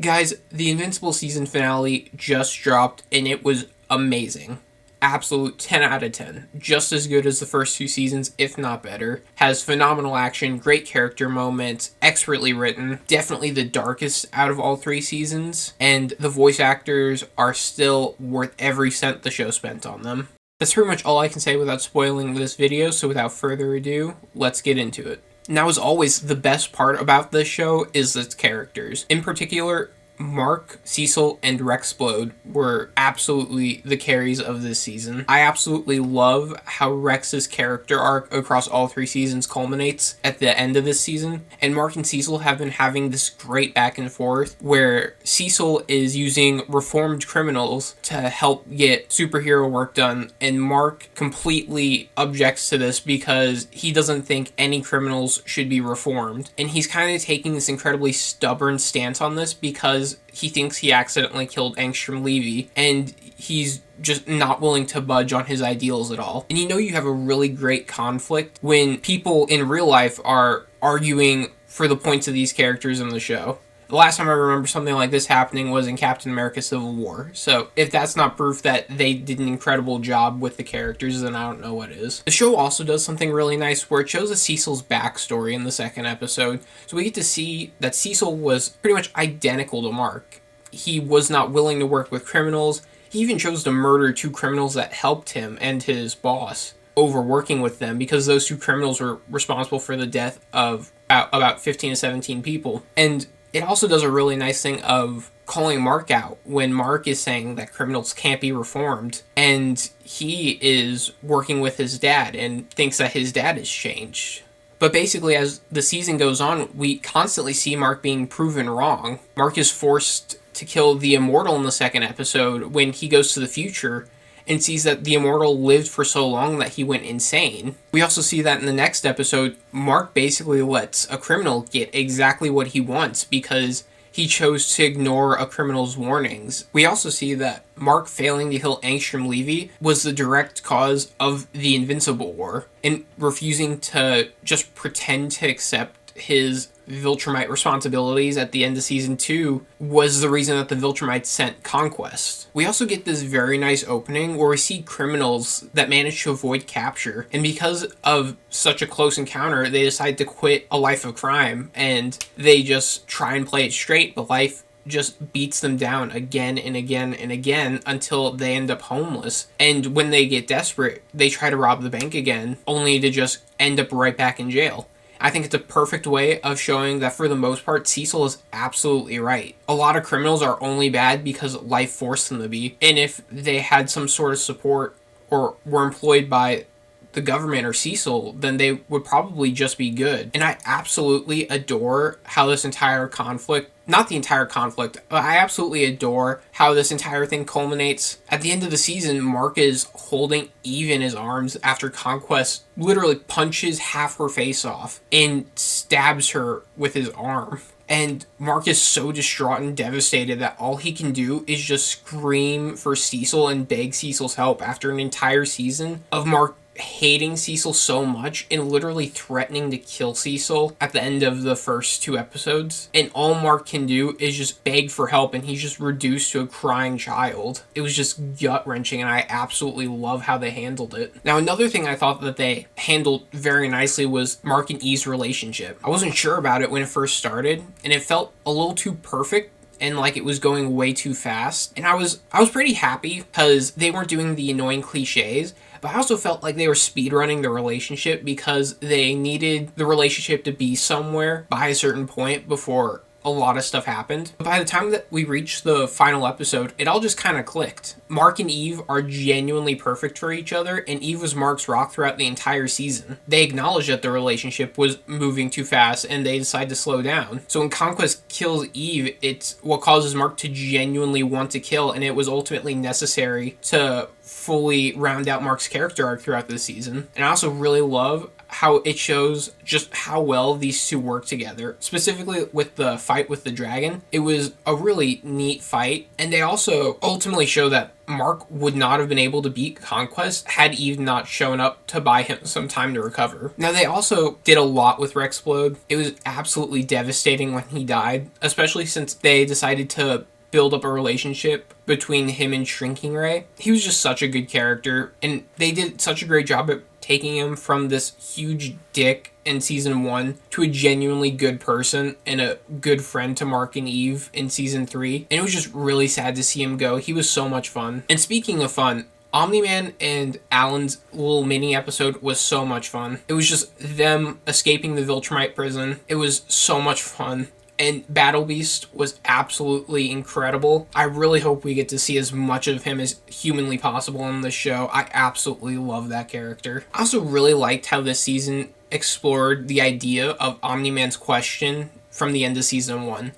Guys, the Invincible season finale just dropped and it was amazing. Absolute 10 out of 10. Just as good as the first two seasons, if not better. Has phenomenal action, great character moments, expertly written. Definitely the darkest out of all three seasons. And the voice actors are still worth every cent the show spent on them. That's pretty much all I can say without spoiling this video, so without further ado, let's get into it. Now, as always, the best part about this show is its characters. In particular, Mark, Cecil, and Rexplode were absolutely the carries of this season. I absolutely love how Rex's character arc across all three seasons culminates at the end of this season, and Mark and Cecil have been having this great back and forth where Cecil is using reformed criminals to help get superhero work done, and Mark completely objects to this because he doesn't think any criminals should be reformed, and he's kind of taking this incredibly stubborn stance on this because he thinks he accidentally killed Angstrom Levy, and he's just not willing to budge on his ideals at all. And you have a really great conflict when people in real life are arguing for the points of these characters in the show. The last time I remember something like this happening was in Captain America Civil War. So if that's not proof that they did an incredible job with the characters, then I don't know what is. The show also does something really nice where it shows us Cecil's backstory in the second episode. So we get to see that Cecil was pretty much identical to Mark. He was not willing to work with criminals. He even chose to murder two criminals that helped him and his boss over working with them because those two criminals were responsible for the death of about 15 to 17 people. And it also does a really nice thing of calling Mark out when Mark is saying that criminals can't be reformed, and he is working with his dad and thinks that his dad has changed. But basically, as the season goes on, we constantly see Mark being proven wrong. Mark is forced to kill the Immortal in the second episode when he goes to the future and sees that the Immortal lived for so long that he went insane. We also see that in the next episode, Mark basically lets a criminal get exactly what he wants because he chose to ignore a criminal's warnings. We also see that Mark failing to kill Angstrom Levy was the direct cause of the Invincible War, and refusing to just pretend to accept his Viltrumite responsibilities at the end of season 2 was the reason that the Viltrumites sent Conquest. We also get this very nice opening where we see criminals that manage to avoid capture, and because of such a close encounter, they decide to quit a life of crime, and they just try and play it straight, but life just beats them down again and again and again until they end up homeless. And when they get desperate, they try to rob the bank again, only to just end up right back in jail. I think it's a perfect way of showing that for the most part, Cecil is absolutely right. A lot of criminals are only bad because life forced them to be, and if they had some sort of support or were employed by the government or Cecil, then they would probably just be good. And I absolutely adore how this entire conflict, not the entire conflict, but I absolutely adore how this entire thing culminates. At the end of the season, Mark is holding Eve in his arms after Conquest literally punches half her face off and stabs her with his arm. And Mark is so distraught and devastated that all he can do is just scream for Cecil and beg Cecil's help after an entire season of Mark hating Cecil so much and literally threatening to kill Cecil at the end of the first two episodes. And all Mark can do is just beg for help, and he's just reduced to a crying child. It was just gut-wrenching, and I absolutely love how they handled it. Now, another thing I thought that they handled very nicely was Mark and Eve's relationship. I wasn't sure about it when it first started, and it felt a little too perfect and like it was going way too fast. And I was pretty happy because they weren't doing the annoying cliches, but I also felt like they were speedrunning the relationship because they needed the relationship to be somewhere by a certain point before a lot of stuff happened. But by the time that we reached the final episode, it all just kind of clicked. Mark and Eve are genuinely perfect for each other, and Eve was Mark's rock throughout the entire season. They acknowledged that the relationship was moving too fast, and they decide to slow down. So when Conquest kills Eve, it's what causes Mark to genuinely want to kill, and it was ultimately necessary to fully round out Mark's character arc throughout the season. And I also really love how it shows just how well these two work together, specifically with the fight with the dragon. It was a really neat fight, and they also ultimately show that Mark would not have been able to beat Conquest had Eve not shown up to buy him some time to recover. Now, they also did a lot with Rexplode. It was absolutely devastating when he died, especially since they decided to build up a relationship between him and Shrinking Ray. He was just such a good character, and they did such a great job at taking him from this huge dick in season 1 to a genuinely good person and a good friend to Mark and Eve in season 3. And it was just really sad to see him go. He was so much fun. And speaking of fun, Omni-Man and Alan's little mini episode was so much fun. It was just them escaping the Viltrumite prison. It was so much fun. And Battle Beast was absolutely incredible. I really hope we get to see as much of him as humanly possible in this show. I absolutely love that character. I also really liked how this season explored the idea of Omni-Man's question from the end of season 1.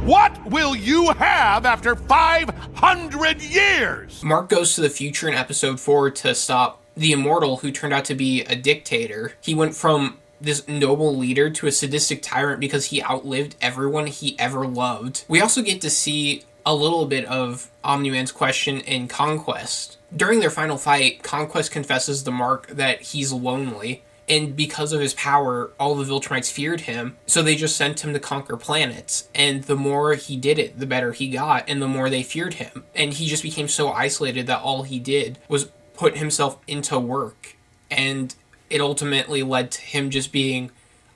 What will you have after 500 years? Mark goes to the future in episode 4 to stop the Immortal, who turned out to be a dictator. He went from this noble leader to a sadistic tyrant because he outlived everyone he ever loved. We also get to see a little bit of Omni-Man's question in Conquest. During their final fight, Conquest confesses to Mark that he's lonely, and because of his power, all the Viltrumites feared him, so they just sent him to conquer planets. And the more he did it, the better he got, and the more they feared him. And he just became so isolated that all he did was put himself into work. And it ultimately led to him just being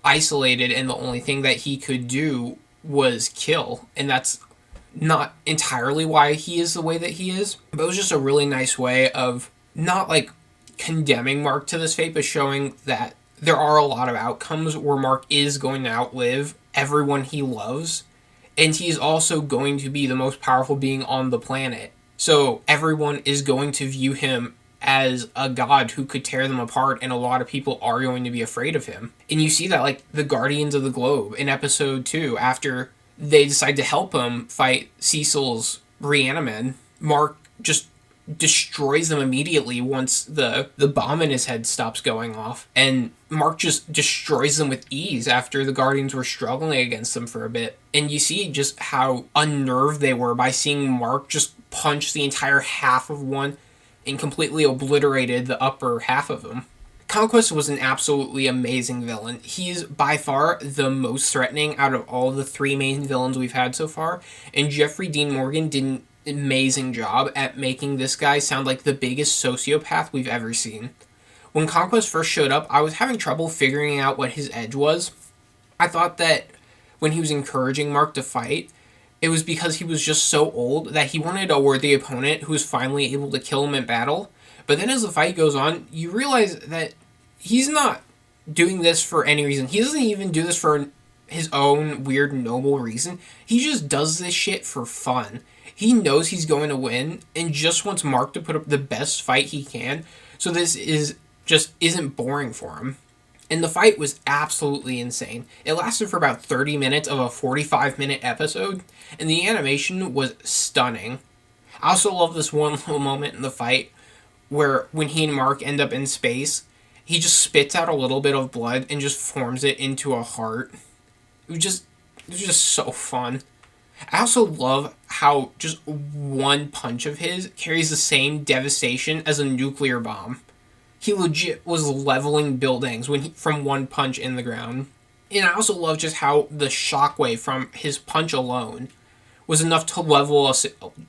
isolated, and the only thing that he could do was kill. And that's not entirely why he is the way that he is, but it was just a really nice way of not like condemning Mark to this fate, but showing that there are a lot of outcomes where Mark is going to outlive everyone he loves, and he's also going to be the most powerful being on the planet. So everyone is going to view him as a god who could tear them apart, and a lot of people are going to be afraid of him. And you see that, like, the Guardians of the Globe in episode 2, after they decide to help him fight Cecil's Reaniman, Mark just destroys them immediately once the bomb in his head stops going off. And Mark just destroys them with ease after the Guardians were struggling against them for a bit. And you see just how unnerved they were by seeing Mark just punch the entire half of one and completely obliterated the upper half of him. Conquest was an absolutely amazing villain. He's by far the most threatening out of all the 3 main villains we've had so far, and Jeffrey Dean Morgan did an amazing job at making this guy sound like the biggest sociopath we've ever seen. When Conquest first showed up, I was having trouble figuring out what his edge was. I thought that when he was encouraging Mark to fight, it was because he was just so old that he wanted a worthy opponent who was finally able to kill him in battle. But then as the fight goes on, you realize that he's not doing this for any reason. He doesn't even do this for his own weird noble reason. He just does this shit for fun. He knows he's going to win and just wants Mark to put up the best fight he can, so this isn't boring for him. And the fight was absolutely insane. It lasted for about 30 minutes of a 45-minute episode, and the animation was stunning. I also love this one little moment in the fight where when he and Mark end up in space, he just spits out a little bit of blood and just forms it into a heart. It was just so fun. I also love how just one punch of his carries the same devastation as a nuclear bomb. He legit was leveling buildings from one punch in the ground. And I also love just how the shockwave from his punch alone was enough to level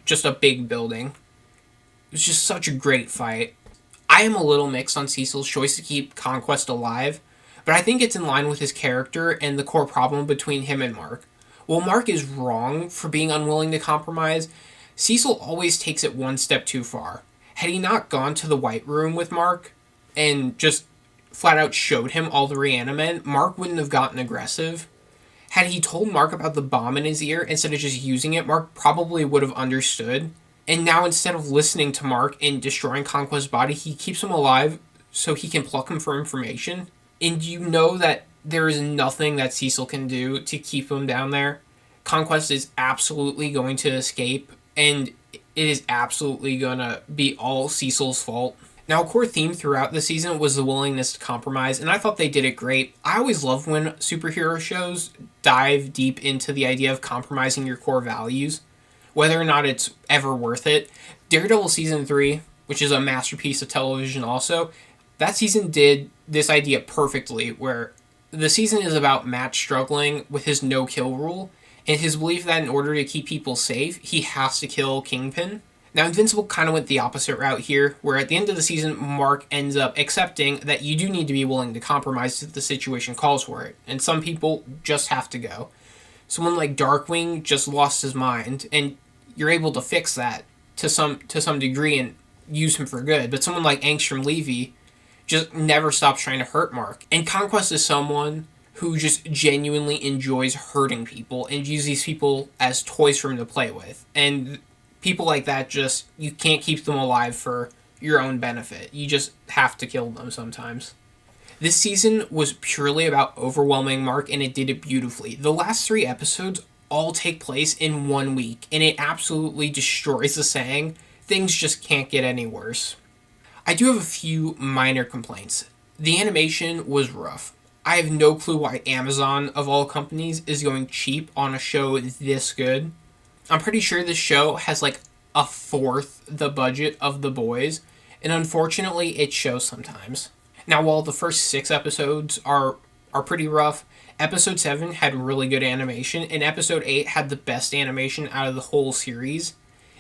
just a big building. It was just such a great fight. I am a little mixed on Cecil's choice to keep Conquest alive, but I think it's in line with his character and the core problem between him and Mark. While Mark is wrong for being unwilling to compromise, Cecil always takes it one step too far. Had he not gone to the White Room with Mark and just flat out showed him all the Reanimen, Mark wouldn't have gotten aggressive. Had he told Mark about the bomb in his ear instead of just using it, Mark probably would have understood. And now instead of listening to Mark and destroying Conquest's body, he keeps him alive so he can pluck him for information. And you know that there is nothing that Cecil can do to keep him down there. Conquest is absolutely going to escape, and it is absolutely going to be all Cecil's fault. Now, a core theme throughout the season was the willingness to compromise, and I thought they did it great. I always love when superhero shows dive deep into the idea of compromising your core values. whether or not it's ever worth it. Daredevil Season 3, which is a masterpiece of television also, that season did this idea perfectly, where the season is about Matt struggling with his no-kill rule, and his belief that in order to keep people safe, he has to kill Kingpin. Now, Invincible kind of went the opposite route here, where at the end of the season, Mark ends up accepting that you do need to be willing to compromise if the situation calls for it, and some people just have to go. Someone like Darkwing just lost his mind, and you're able to fix that to some degree and use him for good. But someone like Angstrom Levy just never stops trying to hurt Mark. And Conquest is someone who just genuinely enjoys hurting people and uses these people as toys for him to play with. And people like that, just, you can't keep them alive for your own benefit. You just have to kill them sometimes. This season was purely about overwhelming Mark, and it did it beautifully. The last 3 episodes all take place in 1 week, and it absolutely destroys the saying, things just can't get any worse. I do have a few minor complaints. The animation was rough. I have no clue why Amazon, of all companies, is going cheap on a show this good. I'm pretty sure this show has like a fourth the budget of The Boys, and unfortunately it shows sometimes. Now, while the first 6 episodes are pretty rough, episode 7 had really good animation, and episode 8 had the best animation out of the whole series.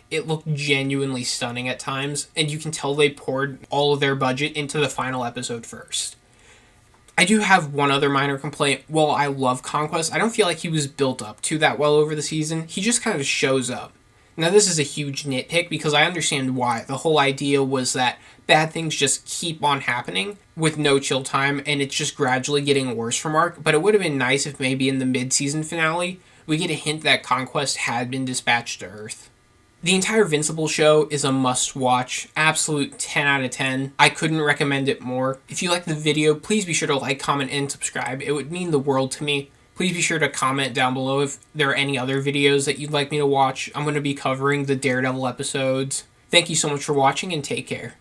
It looked genuinely stunning at times, and you can tell they poured all of their budget into the final episode first. I do have one other minor complaint. While I love Conquest, I don't feel like he was built up to that well over the season. He just kind of shows up. Now, this is a huge nitpick because I understand why. The whole idea was that bad things just keep on happening with no chill time, and it's just gradually getting worse for Mark. But it would have been nice if maybe in the mid-season finale, we get a hint that Conquest had been dispatched to Earth. The entire Invincible show is a must-watch, absolute 10 out of 10. I couldn't recommend it more. If you like the video, please be sure to like, comment, and subscribe. It would mean the world to me. Please be sure to comment down below if there are any other videos that you'd like me to watch. I'm going to be covering the Daredevil episodes. Thank you so much for watching, and take care.